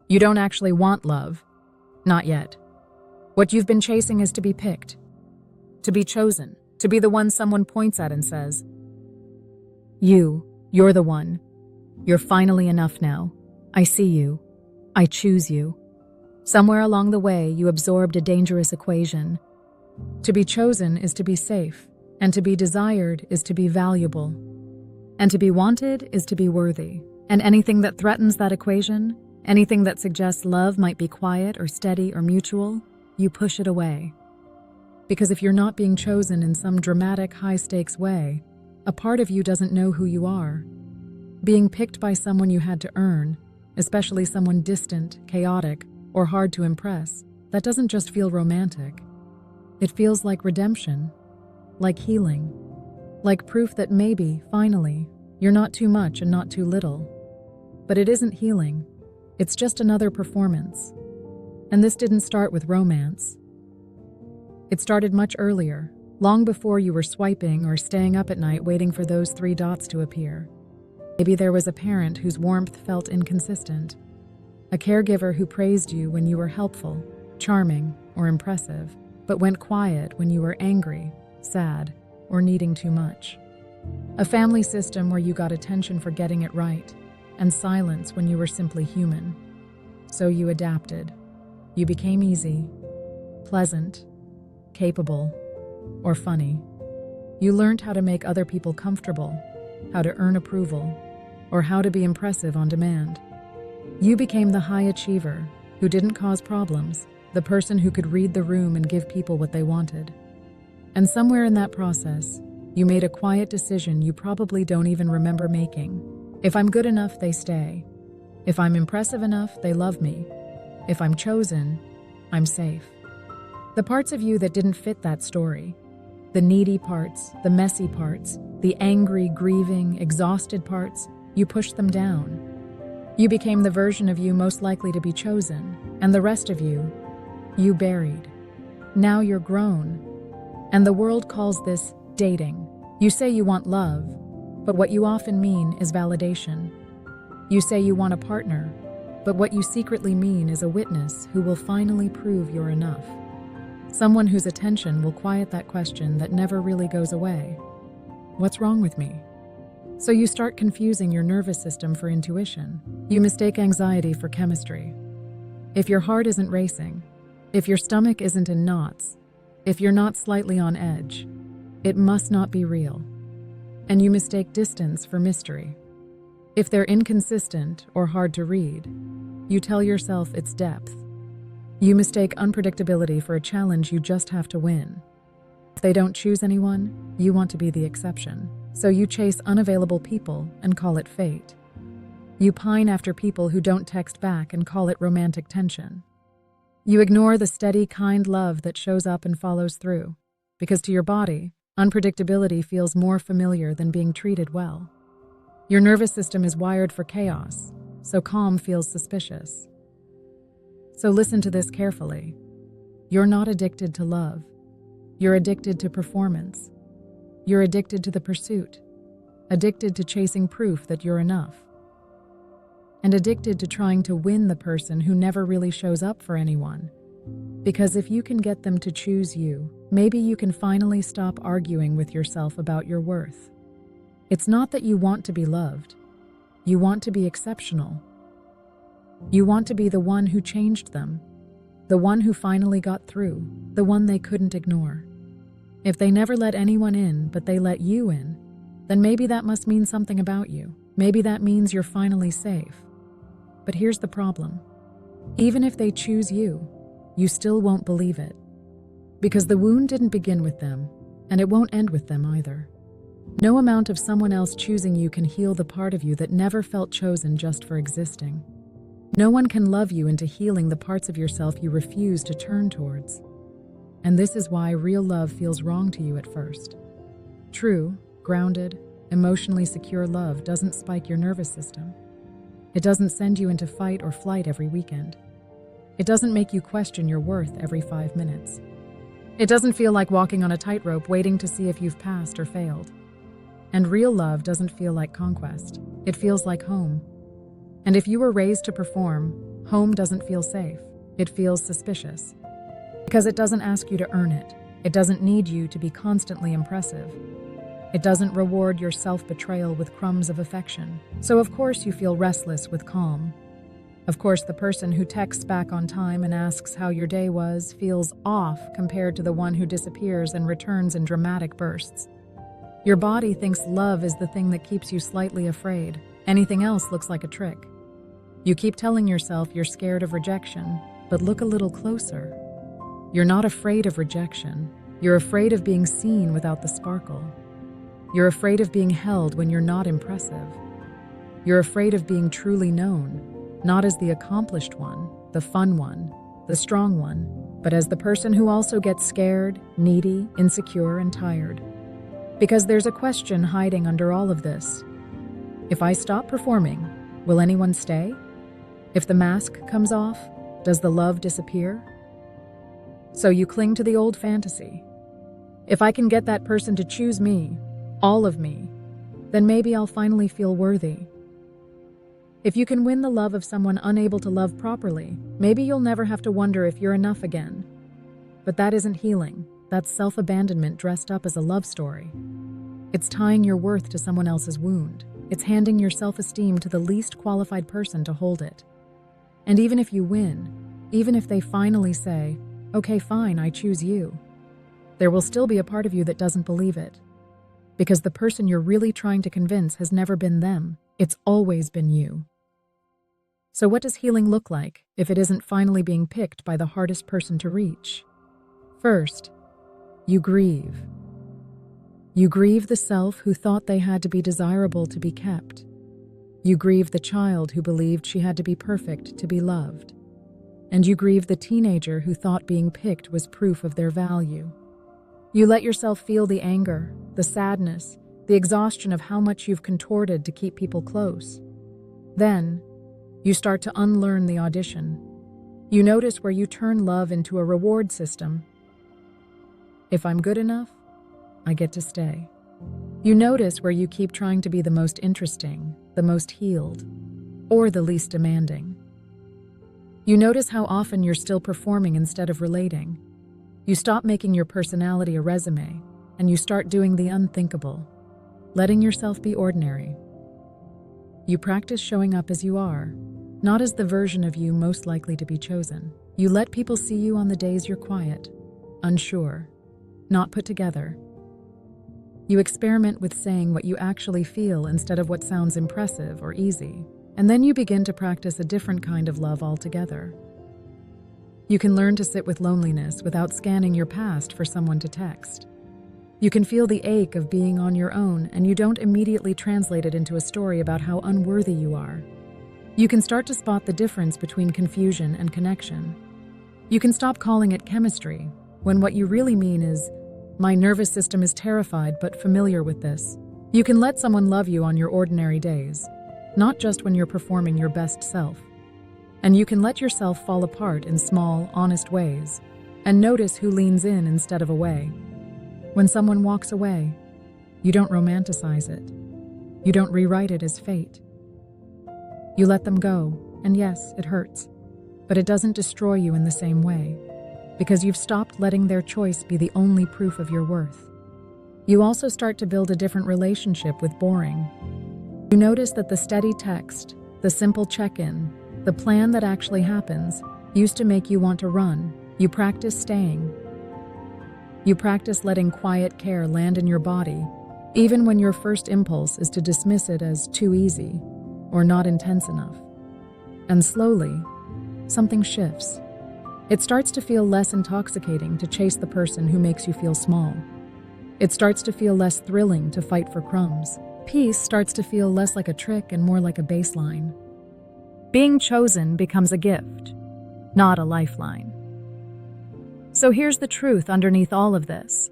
You don't actually want love. Not yet. What you've been chasing is to be picked, to be chosen, to be the one someone points at and says, you're the one. You're finally enough now. I see you. I choose you. Somewhere along the way, you absorbed a dangerous equation. To be chosen is to be safe, and to be desired is to be valuable. And to be wanted is to be worthy. And anything that threatens that equation, anything that suggests love might be quiet or steady or mutual, you push it away. Because if you're not being chosen in some dramatic, high-stakes way, a part of you doesn't know who you are. Being picked by someone you had to earn, especially someone distant, chaotic, or hard to impress, that doesn't just feel romantic. It feels like redemption, like healing, like proof that maybe, finally, you're not too much and not too little. But it isn't healing. It's just another performance. And this didn't start with romance. It started much earlier, long before you were swiping or staying up at night waiting for those 3 dots to appear. Maybe there was a parent whose warmth felt inconsistent, a caregiver who praised you when you were helpful, charming, or impressive, but went quiet when you were angry, sad, or needing too much. A family system where you got attention for getting it right, and silence when you were simply human. So you adapted. You became easy, pleasant, capable, or funny. You learned how to make other people comfortable, how to earn approval, or how to be impressive on demand. You became the high achiever who didn't cause problems, the person who could read the room and give people what they wanted. And somewhere in that process, you made a quiet decision you probably don't even remember making. If I'm good enough, they stay. If I'm impressive enough, they love me. If I'm chosen, I'm safe. The parts of you that didn't fit that story, the needy parts, the messy parts, the angry, grieving, exhausted parts, you pushed them down. You became the version of you most likely to be chosen, and the rest of you buried. Now you're grown, and the world calls this dating. You say you want love, but what you often mean is validation. You say you want a partner, but what you secretly mean is a witness who will finally prove you're enough. Someone whose attention will quiet that question that never really goes away. What's wrong with me? So you start confusing your nervous system for intuition. You mistake anxiety for chemistry. If your heart isn't racing, if your stomach isn't in knots, if you're not slightly on edge, it must not be real. And you mistake distance for mystery. If they're inconsistent or hard to read, you tell yourself it's depth. You mistake unpredictability for a challenge you just have to win. If they don't choose anyone, you want to be the exception. So you chase unavailable people and call it fate. You pine after people who don't text back and call it romantic tension. You ignore the steady, kind love that shows up and follows through, because to your body, unpredictability feels more familiar than being treated well. Your nervous system is wired for chaos, so calm feels suspicious. So listen to this carefully. You're not addicted to love. You're addicted to performance. You're addicted to the pursuit, addicted to chasing proof that you're enough, and addicted to trying to win the person who never really shows up for anyone. Because if you can get them to choose you, maybe you can finally stop arguing with yourself about your worth. It's not that you want to be loved. You want to be exceptional. You want to be the one who changed them, the one who finally got through, the one they couldn't ignore. If they never let anyone in, but they let you in, then maybe that must mean something about you. Maybe that means you're finally safe. But here's the problem. Even if they choose you, you still won't believe it. Because the wound didn't begin with them, and it won't end with them either. No amount of someone else choosing you can heal the part of you that never felt chosen just for existing. No one can love you into healing the parts of yourself you refuse to turn towards. And this is why real love feels wrong to you at first. True, grounded, emotionally secure love doesn't spike your nervous system. It doesn't send you into fight or flight every weekend. It doesn't make you question your worth every 5 minutes. It doesn't feel like walking on a tightrope waiting to see if you've passed or failed. And real love doesn't feel like conquest. It feels like home. And if you were raised to perform, home doesn't feel safe. It feels suspicious. Because it doesn't ask you to earn it. It doesn't need you to be constantly impressive. It doesn't reward your self-betrayal with crumbs of affection. So of course you feel restless with calm. Of course the person who texts back on time and asks how your day was feels off compared to the one who disappears and returns in dramatic bursts. Your body thinks love is the thing that keeps you slightly afraid. Anything else looks like a trick. You keep telling yourself you're scared of rejection, but look a little closer. You're not afraid of rejection. You're afraid of being seen without the sparkle. You're afraid of being held when you're not impressive. You're afraid of being truly known, not as the accomplished one, the fun one, the strong one, but as the person who also gets scared, needy, insecure, and tired. Because there's a question hiding under all of this. If I stop performing, will anyone stay? If the mask comes off, does the love disappear? So you cling to the old fantasy. If I can get that person to choose me, all of me, then maybe I'll finally feel worthy. If you can win the love of someone unable to love properly, maybe you'll never have to wonder if you're enough again. But that isn't healing. That's self-abandonment dressed up as a love story. It's tying your worth to someone else's wound. It's handing your self-esteem to the least qualified person to hold it. And even if you win, even if they finally say, "Okay, fine, I choose you," there will still be a part of you that doesn't believe it. Because the person you're really trying to convince has never been them. It's always been you. So what does healing look like if it isn't finally being picked by the hardest person to reach? First, you grieve. You grieve the self who thought they had to be desirable to be kept. You grieve the child who believed she had to be perfect to be loved. And you grieve the teenager who thought being picked was proof of their value. You let yourself feel the anger, the sadness, the exhaustion of how much you've contorted to keep people close. Then, you start to unlearn the audition. You notice where you turn love into a reward system. If I'm good enough, I get to stay. You notice where you keep trying to be the most interesting, the most healed, or the least demanding. You notice how often you're still performing instead of relating. You stop making your personality a resume, and you start doing the unthinkable, letting yourself be ordinary. You practice showing up as you are, not as the version of you most likely to be chosen. You let people see you on the days you're quiet, unsure, not put together. You experiment with saying what you actually feel instead of what sounds impressive or easy, and then you begin to practice a different kind of love altogether. You can learn to sit with loneliness without scanning your past for someone to text. You can feel the ache of being on your own, and you don't immediately translate it into a story about how unworthy you are. You can start to spot the difference between confusion and connection. You can stop calling it chemistry, when what you really mean is, "My nervous system is terrified but familiar with this." You can let someone love you on your ordinary days, not just when you're performing your best self. And you can let yourself fall apart in small, honest ways, and notice who leans in instead of away. When someone walks away, you don't romanticize it. You don't rewrite it as fate. You let them go, and yes, it hurts, but it doesn't destroy you in the same way, because you've stopped letting their choice be the only proof of your worth. You also start to build a different relationship with boring. You notice that the steady text, the simple check-in, the plan that actually happens, used to make you want to run. You practice staying. You practice letting quiet care land in your body, even when your first impulse is to dismiss it as too easy or not intense enough. And slowly, something shifts. It starts to feel less intoxicating to chase the person who makes you feel small. It starts to feel less thrilling to fight for crumbs. Peace starts to feel less like a trick and more like a baseline. Being chosen becomes a gift, not a lifeline. So here's the truth underneath all of this.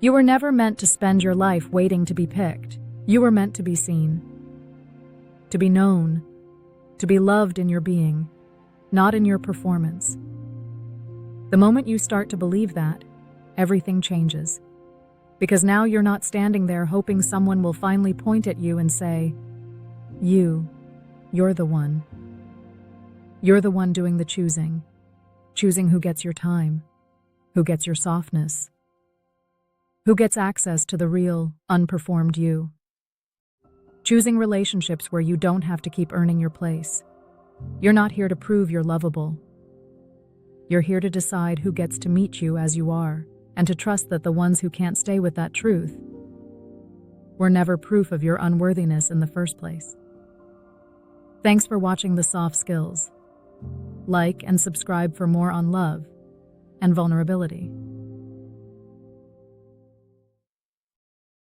You were never meant to spend your life waiting to be picked. You were meant to be seen, to be known, to be loved in your being, not in your performance. The moment you start to believe that, everything changes. Because now you're not standing there hoping someone will finally point at you and say, you're the one." You're the one doing the choosing. Choosing who gets your time, who gets your softness, who gets access to the real, unperformed you. Choosing relationships where you don't have to keep earning your place. You're not here to prove you're lovable. You're here to decide who gets to meet you as you are, and to trust that the ones who can't stay with that truth were never proof of your unworthiness in the first place. Thanks for watching The Soft Skills. Like and subscribe for more on love and vulnerability.